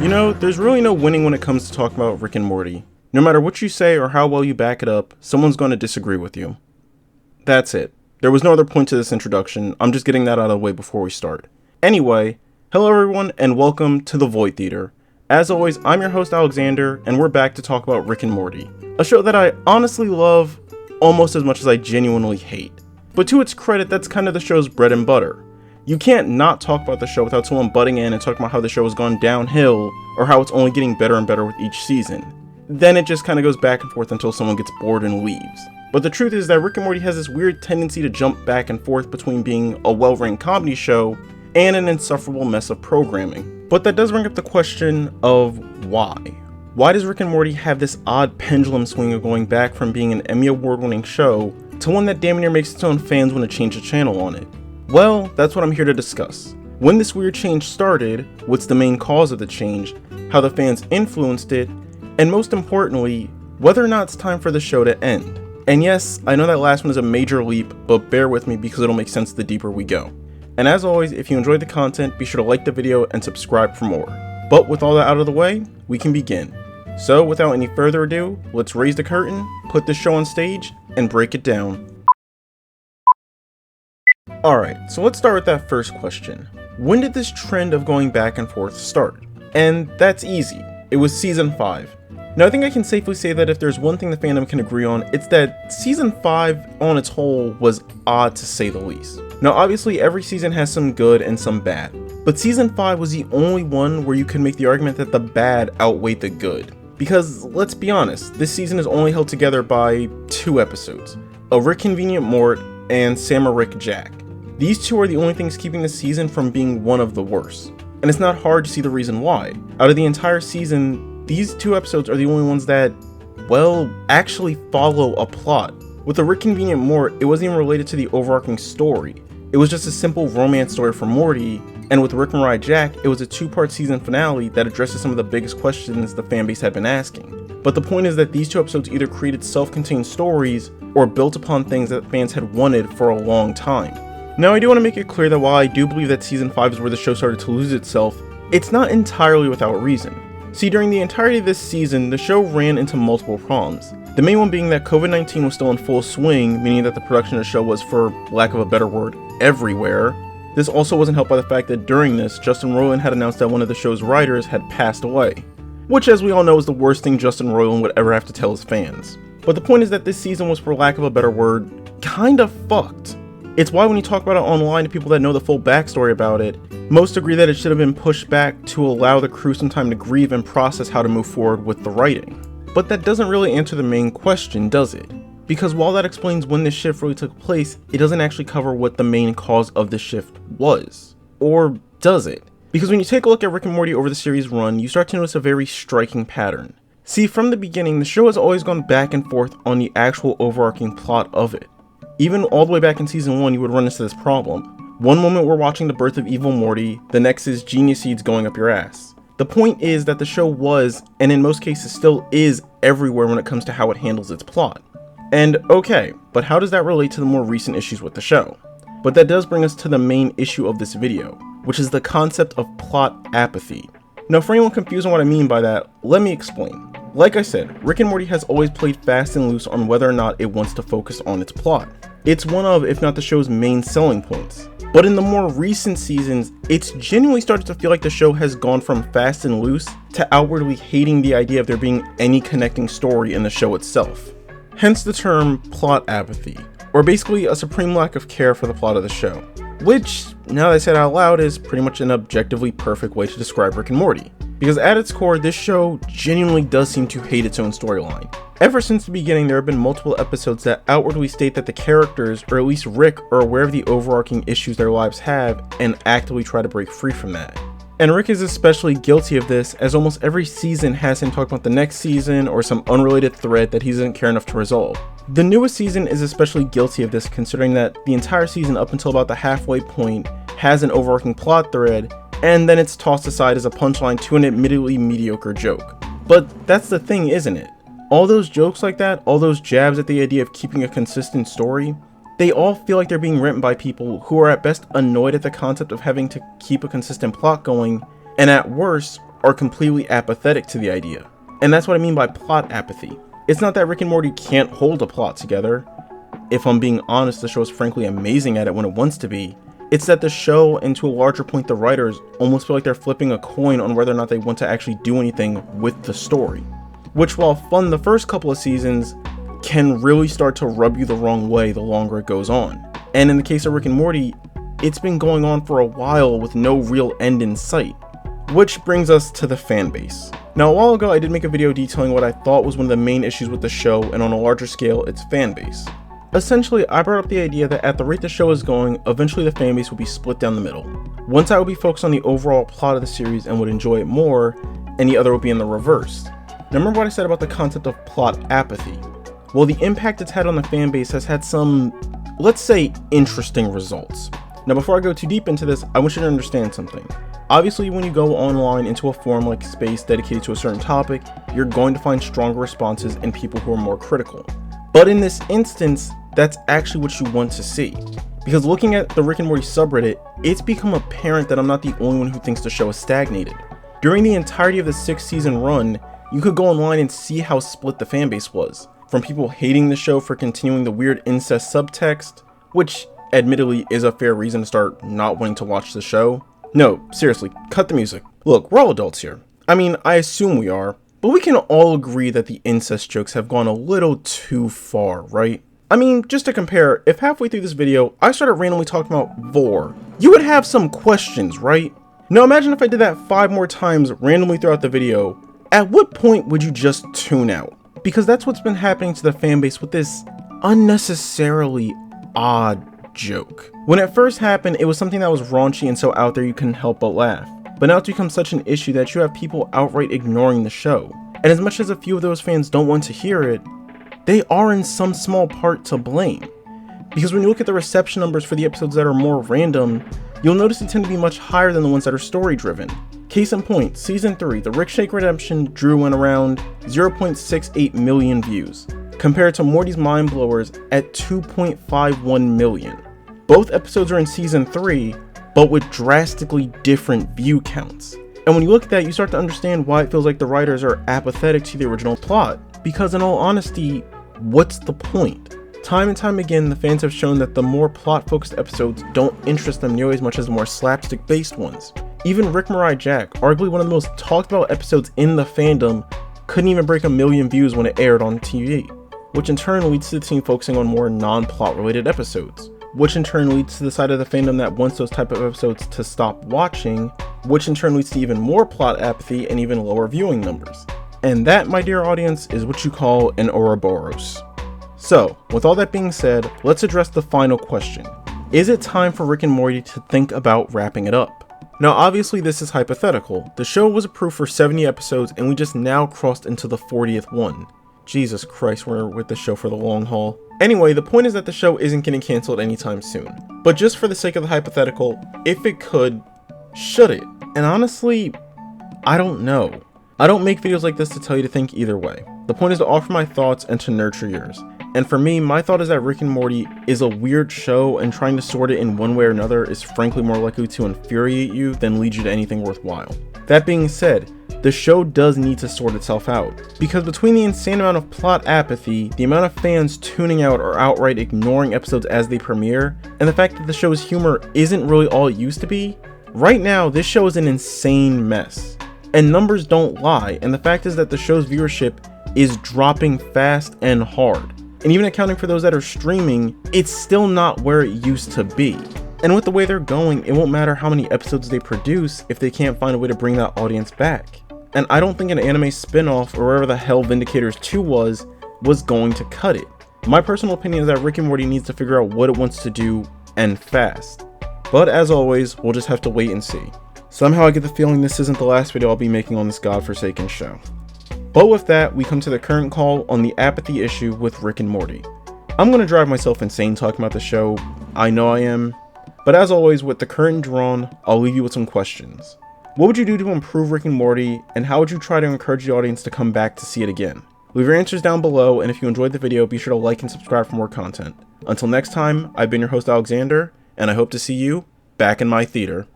You know, there's really no winning when it comes to talking about Rick and Morty. No matter what you say or how well you back it up, someone's going to disagree with you. That's it. There was no other point to this introduction. I'm just getting that out of the way before we start. Anyway, hello everyone and welcome to The Void Theater. As always, I'm your host Alexander, and we're back to talk about Rick and Morty, a show that I honestly love almost as much as I genuinely hate. But to its credit, that's kind of the show's bread and butter. You can't not talk about the show without someone butting in and talking about how the show has gone downhill, or how it's only getting better and better with each season. Then it just kind of goes back and forth until someone gets bored and leaves. But the truth is that Rick and Morty has this weird tendency to jump back and forth between being a well-ranked comedy show and an insufferable mess of programming. But that does bring up the question of why. Why does Rick and Morty have this odd pendulum swing of going back from being an Emmy award-winning show to one that damn near makes its own fans want to change the channel on it? Well, that's what I'm here to discuss. When this weird change started, what's the main cause of the change, how the fans influenced it, and most importantly, whether or not it's time for the show to end. And yes, I know that last one is a major leap, but bear with me because it'll make sense the deeper we go. And as always, if you enjoyed the content, be sure to like the video and subscribe for more. But with all that out of the way, we can begin. So without any further ado, let's raise the curtain, put this show on stage, and break it down. Alright, so let's start with that first question. When did this trend of going back and forth start? And that's easy. It was season 5. Now I think I can safely say that if there's one thing the fandom can agree on, it's that season 5 on its whole was odd to say the least. Now obviously every season has some good and some bad, but season 5 was the only one where you could make the argument that the bad outweighed the good. Because let's be honest, this season is only held together by 2 episodes, a Rick Convenient Mort and Sam a Rick Jack. These 2 are the only things keeping the season from being one of the worst. And it's not hard to see the reason why. Out of the entire season, these 2 episodes are the only ones that, well, actually follow a plot. With the Rick Convenient Mort, it wasn't even related to the overarching story. It was just a simple romance story for Morty, and with Rick and Morty Jack, it was a 2-part season finale that addresses some of the biggest questions the fanbase had been asking. But the point is that these 2 episodes either created self-contained stories, or built upon things that fans had wanted for a long time. Now I do want to make it clear that while I do believe that season 5 is where the show started to lose itself, it's not entirely without reason. See, during the entirety of this season, the show ran into multiple problems. The main one being that COVID-19 was still in full swing, meaning that the production of the show was, for lack of a better word, everywhere. This also wasn't helped by the fact that during this, Justin Roiland had announced that one of the show's writers had passed away. Which, as we all know, is the worst thing Justin Roiland would ever have to tell his fans. But the point is that this season was, for lack of a better word, kinda fucked. It's why when you talk about it online to people that know the full backstory about it, most agree that it should have been pushed back to allow the crew some time to grieve and process how to move forward with the writing. But that doesn't really answer the main question, does it? Because while that explains when this shift really took place, it doesn't actually cover what the main cause of the shift was. Or does it? Because when you take a look at Rick and Morty over the series run, you start to notice a very striking pattern. See, from the beginning, the show has always gone back and forth on the actual overarching plot of it. Even all the way back in season 1, you would run into this problem. One moment we're watching the birth of evil Morty, the next is genius seeds going up your ass. The point is that the show was, and in most cases still is, everywhere when it comes to how it handles its plot. And okay, but how does that relate to the more recent issues with the show? But that does bring us to the main issue of this video, which is the concept of plot apathy. Now for anyone confused on what I mean by that, let me explain. Like I said, Rick and Morty has always played fast and loose on whether or not it wants to focus on its plot. It's one of, if not the show's main selling points. But in the more recent seasons, it's genuinely started to feel like the show has gone from fast and loose to outwardly hating the idea of there being any connecting story in the show itself. Hence the term plot apathy, or basically a supreme lack of care for the plot of the show. Which, now that I said it out loud, is pretty much an objectively perfect way to describe Rick and Morty. Because at its core, this show genuinely does seem to hate its own storyline. Ever since the beginning, there have been multiple episodes that outwardly state that the characters, or at least Rick, are aware of the overarching issues their lives have and actively try to break free from that. And Rick is especially guilty of this, as almost every season has him talk about the next season or some unrelated thread that he doesn't care enough to resolve. The newest season is especially guilty of this, considering that the entire season up until about the halfway point has an overarching plot thread, and then it's tossed aside as a punchline to an admittedly mediocre joke. But that's the thing, isn't it? All those jokes like that, all those jabs at the idea of keeping a consistent story, they all feel like they're being written by people who are at best annoyed at the concept of having to keep a consistent plot going, and at worst, are completely apathetic to the idea. And that's what I mean by plot apathy. It's not that Rick and Morty can't hold a plot together. If I'm being honest, the show is frankly amazing at it when it wants to be. It's that the show, and to a larger point the writers, almost feel like they're flipping a coin on whether or not they want to actually do anything with the story. Which, while fun the first couple of seasons, can really start to rub you the wrong way the longer it goes on. And in the case of Rick and Morty, it's been going on for a while with no real end in sight. Which brings us to the fan base. Now, a while ago I did make a video detailing what I thought was one of the main issues with the show, and on a larger scale, its fan base. Essentially, I brought up the idea that at the rate the show is going, eventually the fanbase will be split down the middle. One side would be focused on the overall plot of the series and would enjoy it more, and the other would be in the reverse. Now, remember what I said about the concept of plot apathy? Well, the impact it's had on the fanbase has had some, let's say, interesting results. Now, before I go too deep into this, I want you to understand something. Obviously, when you go online into a forum like Space dedicated to a certain topic, you're going to find stronger responses and people who are more critical. But in this instance, that's actually what you want to see. Because looking at the Rick and Morty subreddit, it's become apparent that I'm not the only one who thinks the show is stagnated. During the entirety of the 6th season run, you could go online and see how split the fanbase was. From people hating the show for continuing the weird incest subtext, which admittedly is a fair reason to start not wanting to watch the show. No, seriously, cut the music. Look, we're all adults here. I mean, I assume we are. But we can all agree that the incest jokes have gone a little too far, right? I mean, just to compare, if halfway through this video, I started randomly talking about vor, you would have some questions, right? Now imagine if I did that 5 more times randomly throughout the video. At what point would you just tune out? Because that's what's been happening to the fanbase with this unnecessarily odd joke. When it first happened, it was something that was raunchy and so out there you couldn't help but laugh. But now it's become such an issue that you have people outright ignoring the show. And as much as a few of those fans don't want to hear it, they are in some small part to blame. Because when you look at the reception numbers for the episodes that are more random, you'll notice they tend to be much higher than the ones that are story driven. Case in point, season 3, the Rick Shake Redemption drew in around 0.68 million views, compared to Morty's Mind Blowers at 2.51 million. Both episodes are in season 3, but with drastically different view counts. And when you look at that, you start to understand why it feels like the writers are apathetic to the original plot. Because in all honesty, what's the point? Time and time again, the fans have shown that the more plot-focused episodes don't interest them nearly as much as the more slapstick-based ones. Even Rick Mirai Jack, arguably one of the most talked about episodes in the fandom, couldn't even break 1 million views when it aired on TV, which in turn leads to the team focusing on more non-plot related episodes, which in turn leads to the side of the fandom that wants those type of episodes to stop watching, which in turn leads to even more plot apathy and even lower viewing numbers. And that, my dear audience, is what you call an Ouroboros. So, with all that being said, let's address the final question. Is it time for Rick and Morty to think about wrapping it up? Now obviously this is hypothetical. The show was approved for 70 episodes and we just now crossed into the 40th one. Jesus Christ, we're with the show for the long haul. Anyway, the point is that the show isn't getting cancelled anytime soon. But just for the sake of the hypothetical, if it could, should it? And honestly, I don't know. I don't make videos like this to tell you to think either way. The point is to offer my thoughts and to nurture yours. And for me, my thought is that Rick and Morty is a weird show, and trying to sort it in one way or another is frankly more likely to infuriate you than lead you to anything worthwhile. That being said, the show does need to sort itself out, because between the insane amount of plot apathy, the amount of fans tuning out or outright ignoring episodes as they premiere, and the fact that the show's humor isn't really all it used to be, right now this show is an insane mess. And numbers don't lie, and the fact is that the show's viewership is dropping fast and hard. And even accounting for those that are streaming, it's still not where it used to be. And with the way they're going, it won't matter how many episodes they produce if they can't find a way to bring that audience back. And I don't think an anime spin-off or wherever the hell Vindicators 2 was going to cut it. My personal opinion is that Rick and Morty needs to figure out what it wants to do, and fast. But as always, we'll just have to wait and see. Somehow I get the feeling this isn't the last video I'll be making on this godforsaken show. But with that, we come to the current call on the apathy issue with Rick and Morty. I'm gonna drive myself insane talking about the show, I know I am. But as always, with the curtain drawn, I'll leave you with some questions. What would you do to improve Rick and Morty, and how would you try to encourage the audience to come back to see it again? Leave your answers down below, and if you enjoyed the video, be sure to like and subscribe for more content. Until next time, I've been your host Alexander, and I hope to see you back in my theater.